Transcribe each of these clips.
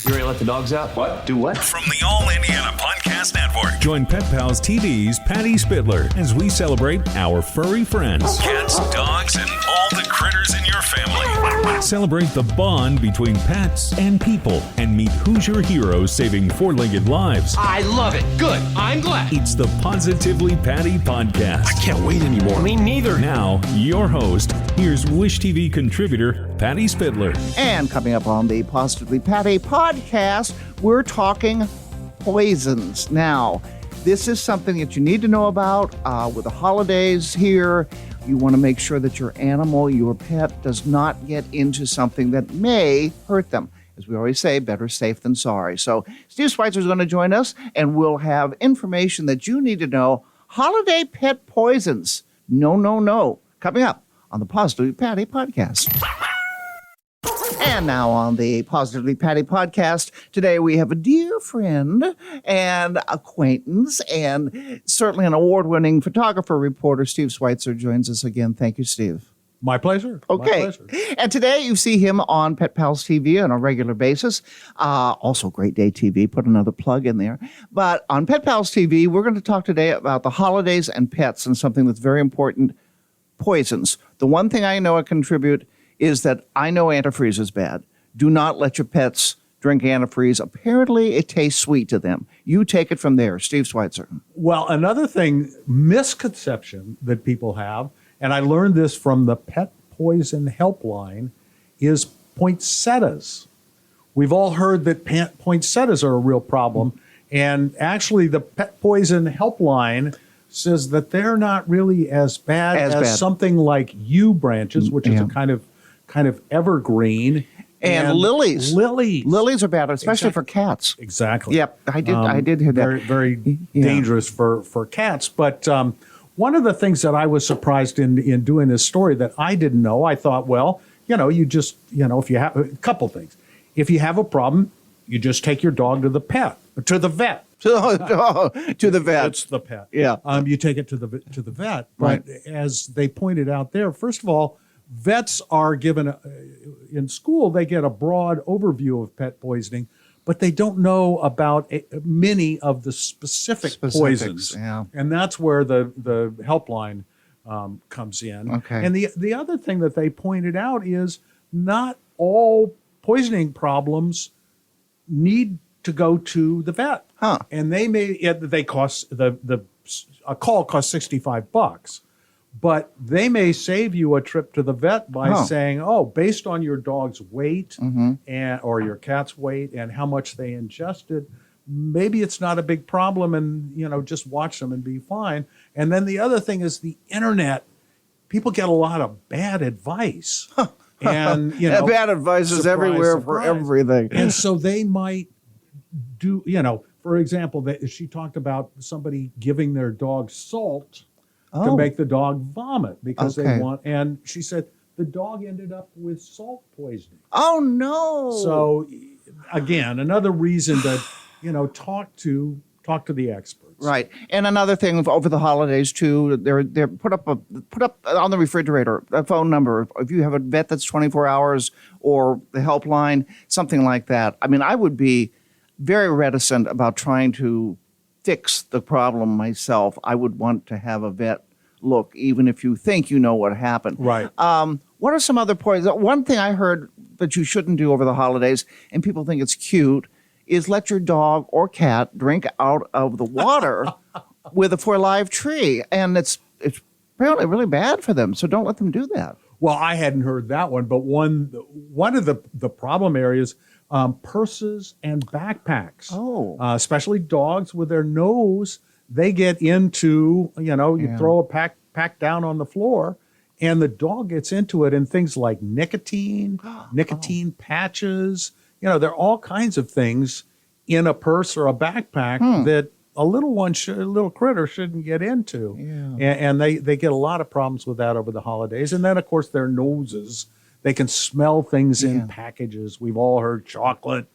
You ready to let the dogs out? What? Do what? From the All Indiana Podcast Network. Join Pet Pals TV's Patty Spitler as we celebrate our furry friends. Cats, dogs, and all the critters in your family. Celebrate the bond between pets and people and meet Hoosier heroes saving four-legged lives. I love it. Good. I'm glad. It's the Positively Patty Podcast. I can't wait anymore. Me neither. Now, your host, here's Wish TV contributor Patty Spitler. And coming up on the Positively Patty podcast, we're talking poisons. Now, this is something that you need to know about with the holidays here. You want to make sure that your animal, your pet, does not get into something that may hurt them. As we always say, better safe than sorry. So Steve Sweitzer is going to join us, and we'll have information that you need to know. Holiday pet poisons. No. Coming up on the Positively Patty podcast. And now on the Positively Patty podcast, today we have a dear friend and acquaintance and certainly an award-winning photographer reporter, Steve Sweitzer, joins us again. Thank you, Steve. My pleasure. Okay. My pleasure. And today you see him on Pet Pals TV on a regular basis. Also Great Day TV, put another plug in there. But on Pet Pals TV, we're going to talk today about the holidays and pets and something that's very important, poisons. The one thing I know I contribute is that I know antifreeze is bad. Do not let your pets drink antifreeze. Apparently, it tastes sweet to them. You take it from there. Steve Sweitzer. Well, another misconception that people have, and I learned this from the Pet Poison Helpline, is poinsettias. We've all heard that poinsettias are a real problem, and actually the Pet Poison Helpline says that they're not really as bad as something like yew branches, which is a kind of evergreen. And lilies. Lilies. Lilies are bad, especially for cats. Exactly. Yep, I did hear that. Very dangerous for cats. But one of the things that I was surprised in doing this story that I didn't know, I thought, well, if you have a couple things. If you have a problem, you just take your dog to the vet. To the vet. It's the pet. Yeah. You take it to the vet. Right. But as they pointed out there, first of all, vets are given, in school, they get a broad overview of pet poisoning, but they don't know about many of the specifics poisons. Yeah. And that's where the helpline comes in. Okay. And the other thing that they pointed out is not all poisoning problems need to go to the vet. Huh. And they cost, a call costs $65. But they may save you a trip to the vet by saying, based on your dog's weight or your cat's weight and how much they ingested, maybe it's not a big problem and, just watch them and be fine. And then the other thing is the internet. People get a lot of bad advice. And, bad advice is everywhere for everything. And so they might do, for example, she talked about somebody giving their dog salt to make the dog vomit because they want, and she said the dog ended up with salt poisoning. Oh no! So again, another reason to, talk to the experts. Right, and another thing over the holidays too, they're put up on the refrigerator a phone number. If you have a vet that's 24 hours or the helpline, something like that. I mean, I would be very reticent about trying to fix the problem myself. I would want to have a vet look, even if you think you know what happened. Right. What are some other poisons? One thing I heard that you shouldn't do over the holidays, and people think it's cute, is let your dog or cat drink out of the water for a live tree. And it's apparently really bad for them, so don't let them do that. Well, I hadn't heard that one, but one of the problem areas, purses and backpacks. Especially dogs with their nose, they get into, you throw a pack down on the floor and the dog gets into it, and things like nicotine patches, there are all kinds of things in a purse or a backpack that a little critter shouldn't get into. Yeah. And they get a lot of problems with that over the holidays. And then, of course, their noses. They can smell things in packages. We've all heard chocolate,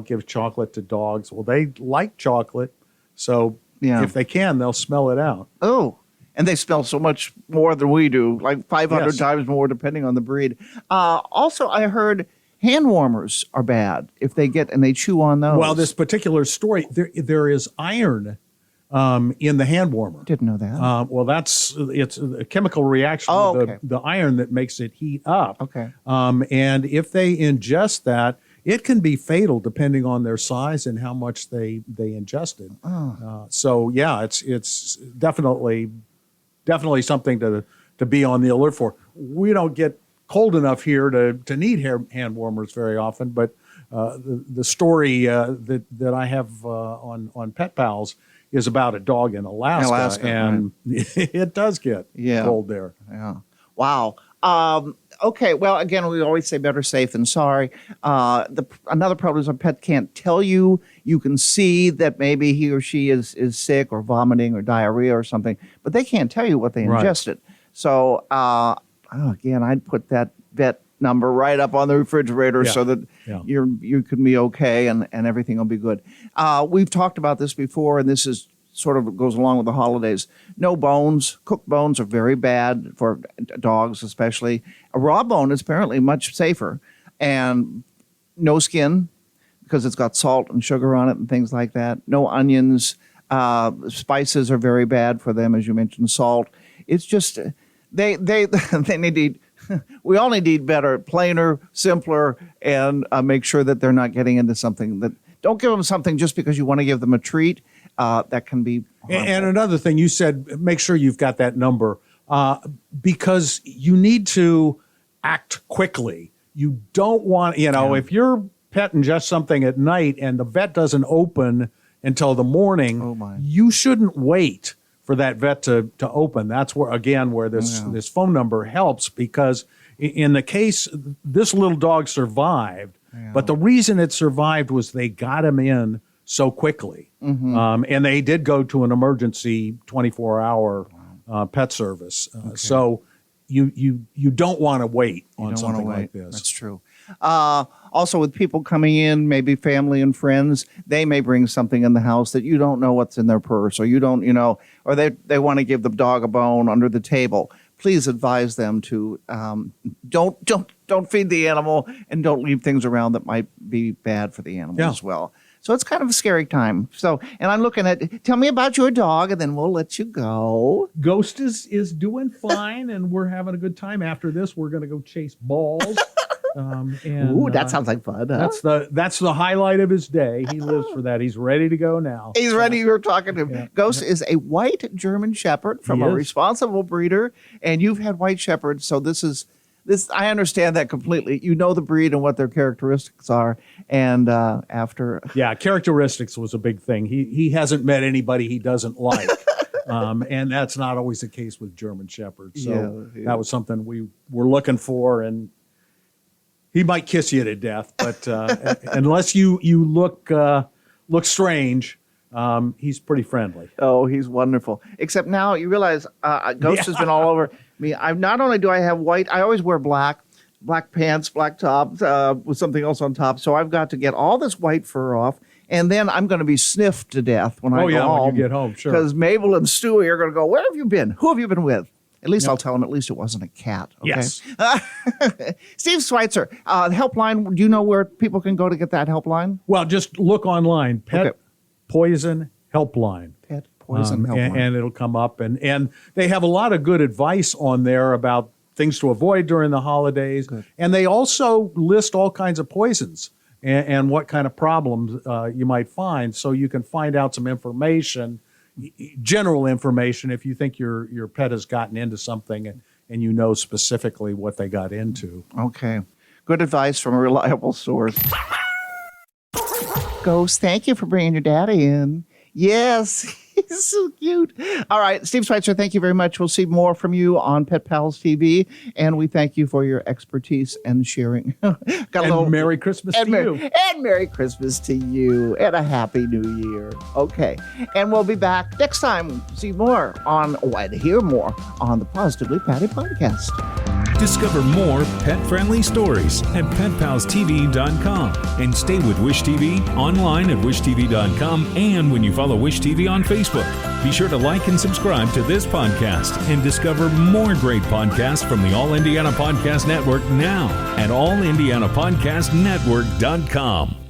give chocolate to dogs. Well, they like chocolate. So if they can, they'll smell it out. Oh, and they smell so much more than we do, like 500 times more, depending on the breed. Also, I heard hand warmers are bad if they chew on those. Well, this particular story, there is iron in the hand warmer. Didn't know that. Well, it's a chemical reaction with the iron that makes it heat up. Okay. And if they ingest that, it can be fatal depending on their size and how much they ingested. So yeah, it's definitely something to be on the alert for. We don't get cold enough here to need hand warmers very often, but the story that I have on Pet Pals is about a dog in Alaska, and it does get cold there. Yeah. Wow. Okay. Well, again, we always say better safe than sorry. Another problem is a pet can't tell you. You can see that maybe he or she is sick or vomiting or diarrhea or something, but they can't tell you what they ingested. So, again, I'd put that vet number right up on the refrigerator so that you can be okay and everything will be good. We've talked about this before, and this is sort of goes along with the holidays. No bones. Cooked bones are very bad for dogs, especially. A raw bone is apparently much safer. And no skin, because it's got salt and sugar on it and things like that. No onions. Spices are very bad for them, as you mentioned, salt. It's just, they need to eat. We all need to eat better, plainer, simpler, and make sure that they're not getting into something that, don't give them something just because you want to give them a treat. That can be harmful. And another thing you said, make sure you've got that number because you need to act quickly. You don't want, if your pet ingests something at night and the vet doesn't open until the morning, you shouldn't wait for that vet to open. That's where this phone number helps, because in the case, this little dog survived, but the reason it survived was they got him in so quickly. And they did go to an emergency 24-hour pet service. So you don't want to wait on something like this. That's true. Also, with people coming in, maybe family and friends, they may bring something in the house that you don't know what's in their purse, or you don't, or they want to give the dog a bone under the table. Please advise them to don't feed the animal, and don't leave things around that might be bad for the animal as well. So it's kind of a scary time. So, and I'm looking at, tell me about your dog, and then we'll let you go. Ghost is doing fine, and we're having a good time. After this, we're going to go chase balls. Ooh, that sounds like fun. Huh? That's the highlight of his day. He lives for that. He's ready to go now. He's ready. You're talking to him. Yeah. Ghost is a white German Shepherd from a responsible breeder, and you've had white Shepherds, so this. I understand that completely. You know the breed and what their characteristics are, and after characteristics was a big thing. He hasn't met anybody he doesn't like. And that's not always the case with German Shepherds. So that was something we were looking for, and he might kiss you to death, but unless you look strange, he's pretty friendly. Oh, he's wonderful. Except now you realize Ghost has been all over me. Not only do I have white, I always wear black pants, black top with something else on top. So I've got to get all this white fur off. And then I'm going to be sniffed to death when I go home. When you get home, sure. Because Mabel and Stewie are going to go, where have you been? Who have you been with? At least I'll tell them, at least it wasn't a cat. Okay? Yes. Steve Sweitzer, the helpline, do you know where people can go to get that helpline? Well, just look online, Pet Poison Helpline. Pet Poison Helpline. And it'll come up. And they have a lot of good advice on there about things to avoid during the holidays. Good. And they also list all kinds of poisons and what kind of problems you might find, so you can find out some information, general information, if you think your pet has gotten into something and you know specifically what they got into. Okay. Good advice from a reliable source. Ghost, thank you for bringing your daddy in. Yes, he's so cute. All right, Steve Sweitzer, thank you very much. We'll see more from you on Pet Pals TV, and we thank you for your expertise and sharing. Merry Christmas to you. And Merry Christmas to you, and a Happy New Year. Okay, and we'll be back next time. See more on, and hear more on the Positively Patty podcast. Discover more pet-friendly stories at PetPalsTV.com and stay with Wish TV online at WishTV.com and when you follow Wish TV on Facebook. Be sure to like and subscribe to this podcast and discover more great podcasts from the All Indiana Podcast Network now at AllIndianaPodcastNetwork.com.